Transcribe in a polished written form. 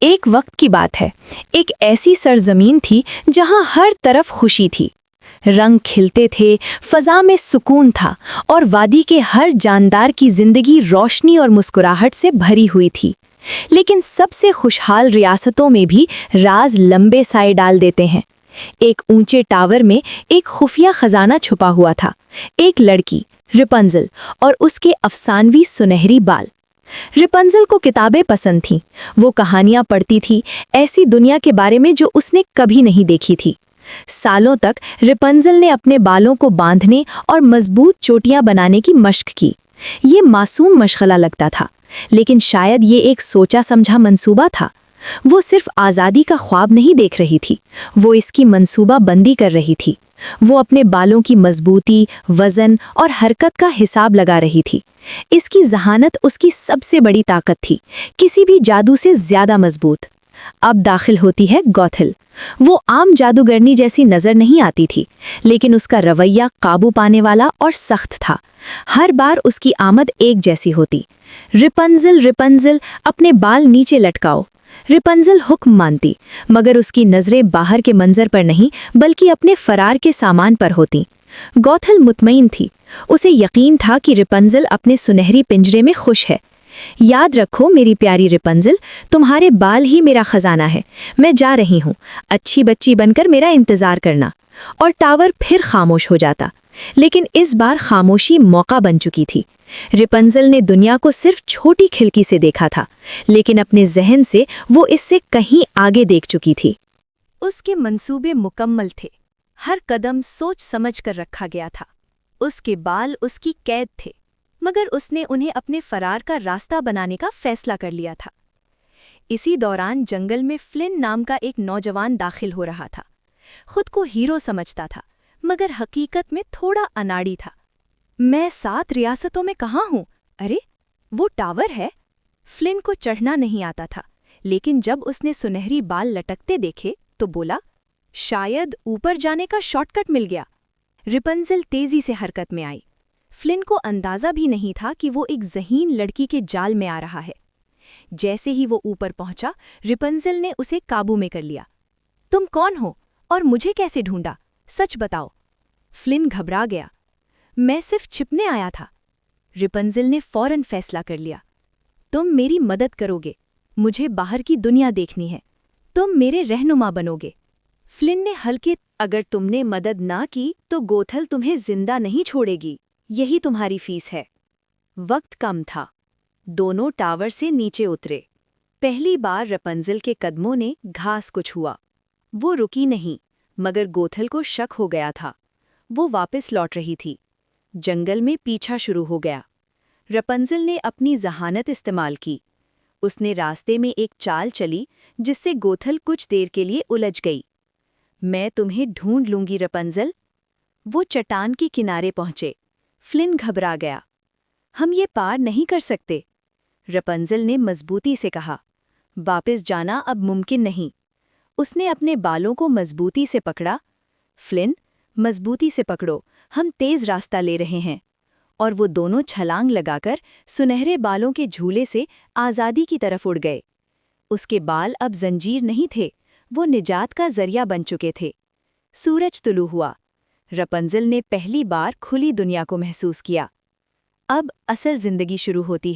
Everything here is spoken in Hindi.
एक वक्त की बात है। एक ऐसी सरजमीन थी जहां हर तरफ खुशी थी। रंग खिलते थे, फजा में सुकून था और वादी के हर जानदार की जिंदगी रोशनी और मुस्कुराहट से भरी हुई थी। लेकिन सबसे खुशहाल रियासतों में भी राज लंबे साए डाल देते हैं। एक ऊंचे टावर में एक खुफिया खजाना छुपा हुआ था। एक लड़की रिपंजल और उसके अफसानवी सुनहरी बाल। रिपंजल को किताबें पसंद थीं। वो कहानियां पढ़ती थी, ऐसी दुनिया के बारे में जो उसने कभी नहीं देखी थी। सालों तक रिपंजल ने अपने बालों को बांधने और मजबूत चोटियां बनाने की मशक की। ये मासूम मशगला लगता था, लेकिन शायद ये एक सोचा समझा मंसूबा था। वो सिर्फ आज़ादी का ख्वाब नहीं देख रही थी, वो इसकी मंसूबा बंदी कर रही थी। वो अपने बालों की मजबूती, वजन और हरकत का हिसाब लगा रही थी। इसकी जहानत उसकी सबसे बड़ी ताकत थी, किसी भी जादू से ज्यादा मजबूत। अब दाखिल होती है गौथल। वो आम जादूगरनी जैसी नजर नहीं आती थी, लेकिन उसका रवैया काबू पाने वाला और सख्त था। हर बार उसकी आमद एक जैसी होती। रिपंजल रिपंजल, अपने बाल नीचे लटकाओ। रिपंजल हुक्म मानती, मगर उसकी नजरें बाहर के मंजर पर नहीं बल्कि अपने फरार के सामान पर होती। गौथल मुतमईन थी। उसे यकीन था कि रिपंजल अपने सुनहरी पिंजरे में खुश है। याद रखो मेरी प्यारी रिपंजल, तुम्हारे बाल ही मेरा खजाना है। मैं जा रही हूँ, अच्छी बच्ची बनकर मेरा इंतजार करना। और टावर फिर खामोश हो जाता। लेकिन इस बार खामोशी मौका बन चुकी थी। रिपंजल ने दुनिया को सिर्फ छोटी खिड़की से देखा था, लेकिन अपने जहन से वो इससे कहीं आगे देख चुकी थी। उसके मंसूबे मुकम्मल थे। हर कदम सोच समझ कर रखा गया था। उसके बाल उसकी कैद थे, मगर उसने उन्हें अपने फरार का रास्ता बनाने का फैसला कर लिया था। इसी दौरान जंगल में फ्लिन नाम का एक नौजवान दाखिल हो रहा था। खुद को हीरो समझता था, मगर हकीकत में थोड़ा अनाड़ी था। मैं 7 रियासतों में कहाँ हूँ? अरे, वो टावर है। फ्लिन को चढ़ना नहीं आता था, लेकिन जब उसने सुनहरी बाल लटकते देखे तो बोला, शायद ऊपर जाने का शॉर्टकट मिल गया। रिपंजल तेजी से हरकत में आई। फ्लिन को अंदाजा भी नहीं था कि वो एक ज़हीन लड़की के जाल में आ रहा है। जैसे ही वो ऊपर पहुंचा, रिपंजल ने उसे काबू में कर लिया। तुम कौन हो और मुझे कैसे ढूंढा? सच बताओ। फ्लिन घबरा गया। मैं सिर्फ छिपने आया था। रिपंजल ने फौरन फैसला कर लिया। तुम मेरी मदद करोगे, मुझे बाहर की दुनिया देखनी है। तुम मेरे रहनुमा बनोगे। फ्लिन ने हल्के, अगर तुमने मदद ना की तो गोथल तुम्हें जिंदा नहीं छोड़ेगी। यही तुम्हारी फीस है। वक्त कम था। दोनों टावर से नीचे उतरे। पहली बार रिपंजल के कदमों ने घास को छुआ। वो रुकी नहीं, मगर गोथल को शक हो गया था। वो वापस लौट रही थी। जंगल में पीछा शुरू हो गया। रिपंजल ने अपनी जहानत इस्तेमाल की। उसने रास्ते में एक चाल चली जिससे गोथल कुछ देर के लिए उलझ गई। मैं तुम्हें ढूंढ लूंगी रिपंजल। वो चट्टान के किनारे पहुंचे। फ्लिन घबरा गया। हम ये पार नहीं कर सकते, रिपंजल ने मजबूती से कहा। वापस जाना अब मुमकिन नहीं। उसने अपने बालों को मजबूती से पकड़ा। फ्लिन, मजबूती से पकड़ो, हम तेज रास्ता ले रहे हैं। और वो दोनों छलांग लगाकर सुनहरे बालों के झूले से आज़ादी की तरफ उड़ गए। उसके बाल अब जंजीर नहीं थे, वो निजात का जरिया बन चुके थे। सूरज तुलू हुआ। रिपंजल ने पहली बार खुली दुनिया को महसूस किया। अब असल जिंदगी शुरू होती है।